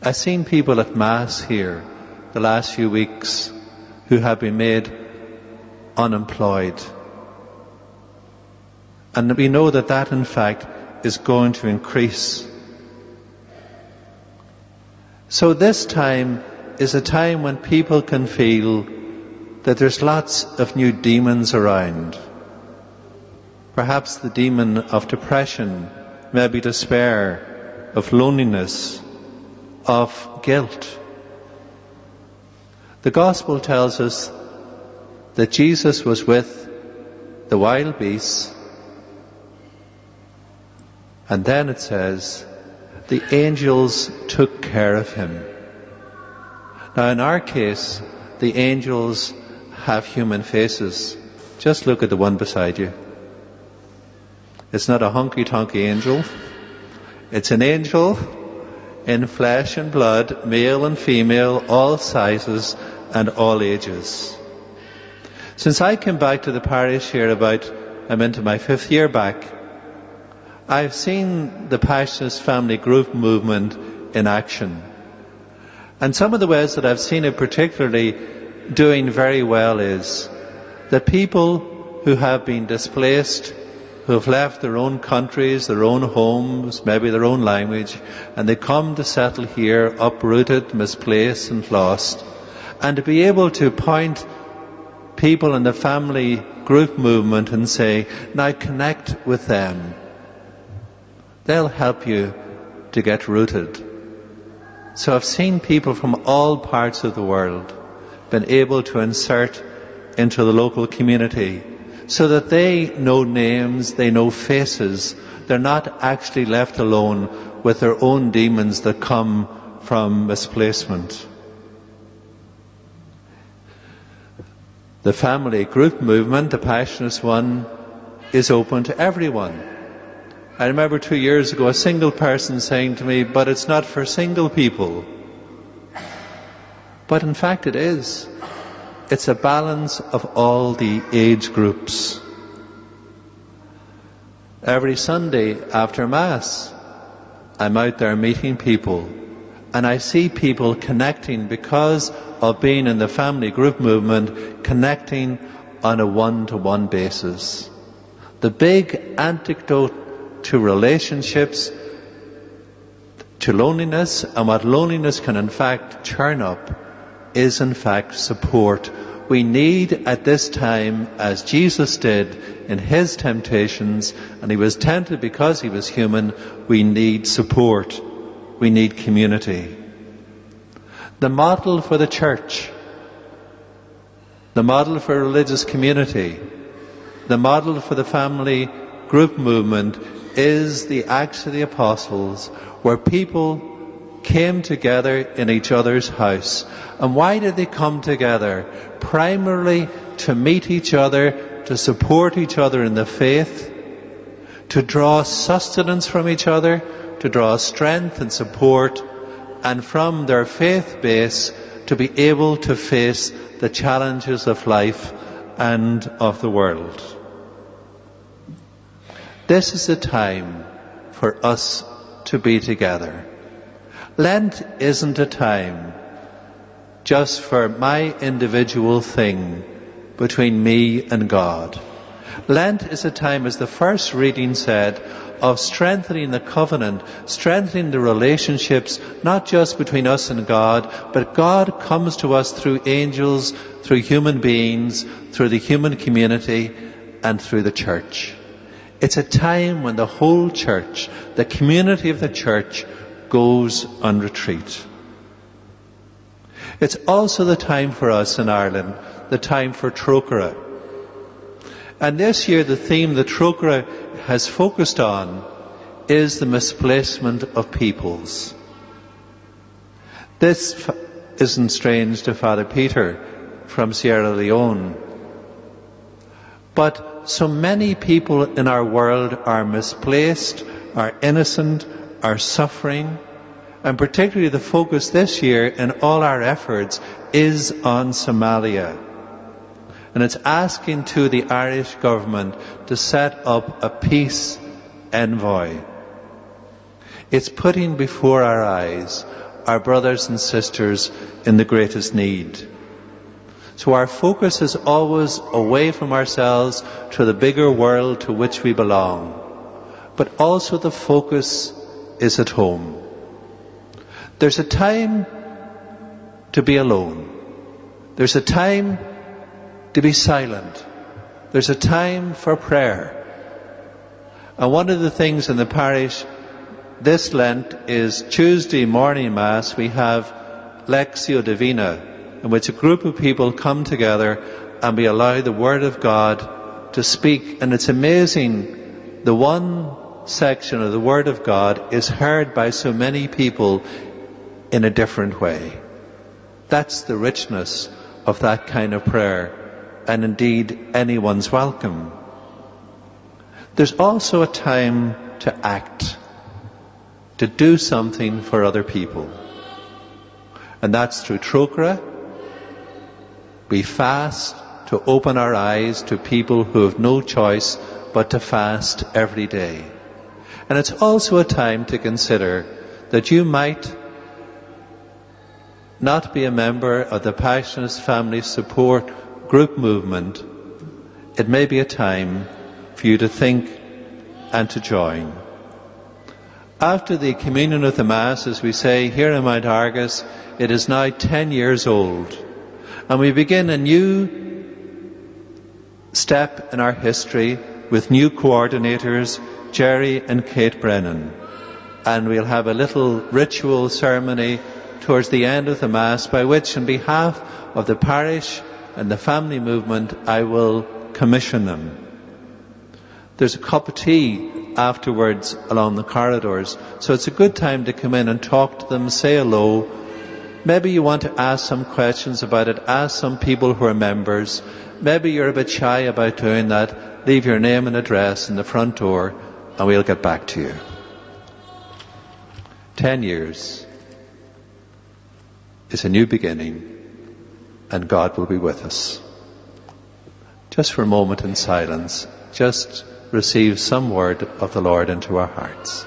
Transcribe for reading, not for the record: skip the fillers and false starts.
I've seen people at Mass here the last few weeks who have been made unemployed. And we know that that in fact is going to increase. So this time is a time when people can feel that there's lots of new demons around. Perhaps the demon of depression, maybe despair, of loneliness, of guilt. The Gospel tells us that Jesus was with the wild beasts, and then it says, the angels took care of him. Now in our case, the angels have human faces. Just look at the one beside you. It's not a honky-tonky angel. It's an angel in flesh and blood, male and female, all sizes and all ages. Since I came back to the parish here I'm into my 5th year back, I've seen the Passionist Family Group movement in action. And some of the ways that I've seen it particularly doing very well is that people who have been displaced, who have left their own countries, their own homes, maybe their own language, and they come to settle here, uprooted, misplaced and lost, and to be able to point people in the family group movement and say, now connect with them. They'll help you to get rooted. So I've seen people from all parts of the world been able to insert into the local community so that they know names, they know faces. They're not actually left alone with their own demons that come from misplacement. The family group movement, the Passionist one, is open to everyone. I remember 2 years ago a single person saying to me, but it's not for single people. But in fact it is. It's a balance of all the age groups. Every Sunday after Mass, I'm out there meeting people, and I see people connecting because of being in the family group movement, connecting on a one-to-one basis. The big antidote to relationships, to loneliness, and what loneliness can in fact churn up, is in fact support. We need at this time, as Jesus did in his temptations, and he was tempted because he was human, we need support. We need community. The model for the church, the model for a religious community, the model for the family group movement is the Acts of the Apostles, where people came together in each other's house. And why did they come together? Primarily to meet each other, to support each other in the faith, to draw sustenance from each other, to draw strength and support, and from their faith base to be able to face the challenges of life and of the world. This is a time for us to be together. Lent isn't a time just for my individual thing between me and God. Lent is a time, as the first reading said, of strengthening the covenant, strengthening the relationships, not just between us and God, but God comes to us through angels, through human beings, through the human community, and through the church. It's a time when the whole church, the community of the church, goes on retreat. It's also the time for us in Ireland, the time for Trócaire. And this year the theme that Trócaire has focused on is the misplacement of peoples. This isn't strange to Father Peter from Sierra Leone. But so many people in our world are misplaced, are innocent, are suffering, and particularly the focus this year in all our efforts is on Somalia. And it's asking to the Irish government to set up a peace envoy. It's putting before our eyes our brothers and sisters in the greatest need. So our focus is always away from ourselves to the bigger world to which we belong. But also the focus is at home. There's a time to be alone. There's a time to be silent. There's a time for prayer. And one of the things in the parish this Lent is Tuesday morning Mass. We have Lectio Divina, in which a group of people come together and we allow the Word of God to speak. And it's amazing, the one section of the Word of God is heard by so many people in a different way. That's the richness of that kind of prayer, and indeed anyone's welcome. There's also a time to act, to do something for other people. And that's through Trócaire. We fast to open our eyes to people who have no choice but to fast every day. And it's also a time to consider that you might not be a member of the Passionist Family Support Group movement. It may be a time for you to think and to join. After the communion of the Mass, as we say here in Mt.Argus, it is now 10 years old. And we begin a new step in our history with new coordinators, Jerry and Kate Brennan. And we'll have a little ritual ceremony towards the end of the Mass, by which, on behalf of the parish and the family movement, I will commission them. There's a cup of tea afterwards along the corridors, so it's a good time to come in and talk to them, say hello. Maybe you want to ask some questions about it, ask some people who are members. Maybe you're a bit shy about doing that. Leave your name and address in the front door and we'll get back to you. 10 years is a new beginning, and God will be with us. Just for a moment in silence, just receive some word of the Lord into our hearts.